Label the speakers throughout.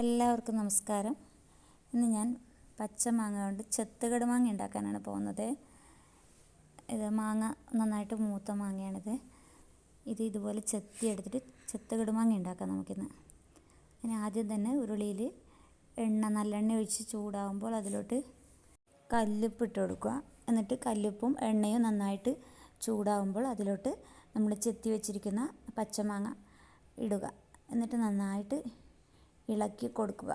Speaker 1: എല്ലാവർക്കും നമസ്കാരം. ഇന്ന് ഞാൻ പച്ചമാങ്ങ കൊണ്ട് ചെത്തുകട് മാങ്ങ ഉണ്ടാക്കാനാണ് പോകുന്നത്. ഇത് മാങ്ങ നന്നായിട്ട് മൂത്ത മാങ്ങയാണിത്. ഇതുപോലെ ചെത്തിയെടുത്തിട്ട് ചെത്തുകട് മാങ്ങ ഉണ്ടാക്കാം നമുക്കിന്ന്. അതിന് ആദ്യം തന്നെ ഉരുളിയിൽ നല്ലെണ്ണ ഒഴിച്ച് ചൂടാകുമ്പോൾ അതിലോട്ട് കല്ലുപ്പ് ഇട്ട് കൊടുക്കുക. എന്നിട്ട് കല്ലുപ്പും എണ്ണയും നന്നായിട്ട് ചൂടാകുമ്പോൾ അതിലോട്ട് നമ്മൾ ചെത്തി വെച്ചിരിക്കുന്ന പച്ചമാങ്ങ ഇടുക. എന്നിട്ട് നന്നായിട്ട് ഇളക്കി കൊടുക്കുക.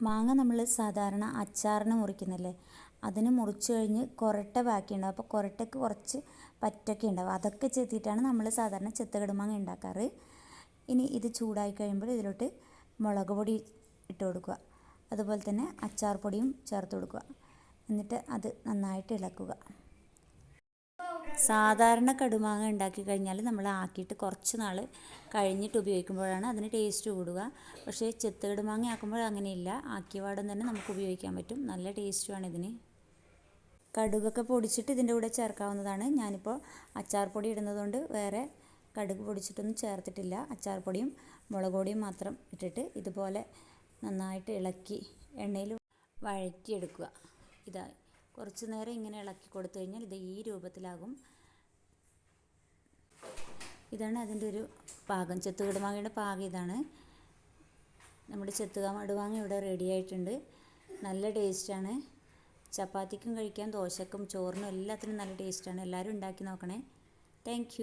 Speaker 1: മാങ്ങ നമ്മൾ സാധാരണ അച്ചാറിന് മുറിക്കുന്നില്ലേ, അതിന് മുറിച്ച് കഴിഞ്ഞ് കൊരട്ട ബാക്കിയുണ്ടാവും. അപ്പോൾ കൊരട്ടയ്ക്ക് കുറച്ച് പറ്റൊക്കെ ഉണ്ടാവും. അതൊക്കെ ചെത്തിയിട്ടാണ് നമ്മൾ സാധാരണ ചെത്തുകട് മാങ്ങ ഉണ്ടാക്കാറ്. ഇനി ഇത് ചൂടായി കഴിയുമ്പോൾ ഇതിലോട്ട് മുളക് പൊടി ഇട്ട് കൊടുക്കുക. അതുപോലെ തന്നെ അച്ചാർ പൊടിയും ചേർത്ത് കൊടുക്കുക. എന്നിട്ട് അത് നന്നായിട്ട് ഇളക്കുക. സാധാരണ കടുമാങ്ങ ഉണ്ടാക്കി കഴിഞ്ഞാൽ നമ്മൾ ആക്കിയിട്ട് കുറച്ച് നാൾ കഴിഞ്ഞിട്ട് ഉപയോഗിക്കുമ്പോഴാണ് അതിന് ടേസ്റ്റ് കൂടുക. പക്ഷേ ചെത്തുകട് മാങ്ങ ആക്കുമ്പോൾ അങ്ങനെയില്ല, ആക്കിയ പാടും തന്നെ നമുക്ക് ഉപയോഗിക്കാൻ പറ്റും. നല്ല ടേസ്റ്റുമാണ് ഇതിന്. കടുകൊക്കെ പൊടിച്ചിട്ട് ഇതിൻ്റെ കൂടെ ചേർക്കാവുന്നതാണ്. ഞാനിപ്പോൾ അച്ചാർ പൊടി ഇടുന്നതുകൊണ്ട് വേറെ കടുക് പൊടിച്ചിട്ടൊന്നും ചേർത്തിട്ടില്ല. അച്ചാർ പൊടിയും മുളക് പൊടിയും മാത്രം ഇട്ടിട്ട് ഇതുപോലെ നന്നായിട്ട് ഇളക്കി എണ്ണയിൽ വഴറ്റിയെടുക്കുക. കുറച്ച് നേരം ഇങ്ങനെ ഇളക്കി കൊടുത്തു കഴിഞ്ഞാൽ ഇത് ഈ രൂപത്തിലാകും. ഇതാണ് അതിൻ്റെ ഒരു പാകം. ചെത്തുകട് മാങ്ങയുടെ പാകം ഇതാണ്. നമ്മുടെ ചെത്തുകട് മാങ്ങ ഇവിടെ റെഡി ആയിട്ടുണ്ട്. നല്ല ടേസ്റ്റാണ്. ചപ്പാത്തിക്കും കഴിക്കാം, ദോശക്കും ചോറിനും എല്ലാത്തിനും നല്ല ടേസ്റ്റാണ്. എല്ലാവരും ഉണ്ടാക്കി നോക്കണേ. താങ്ക്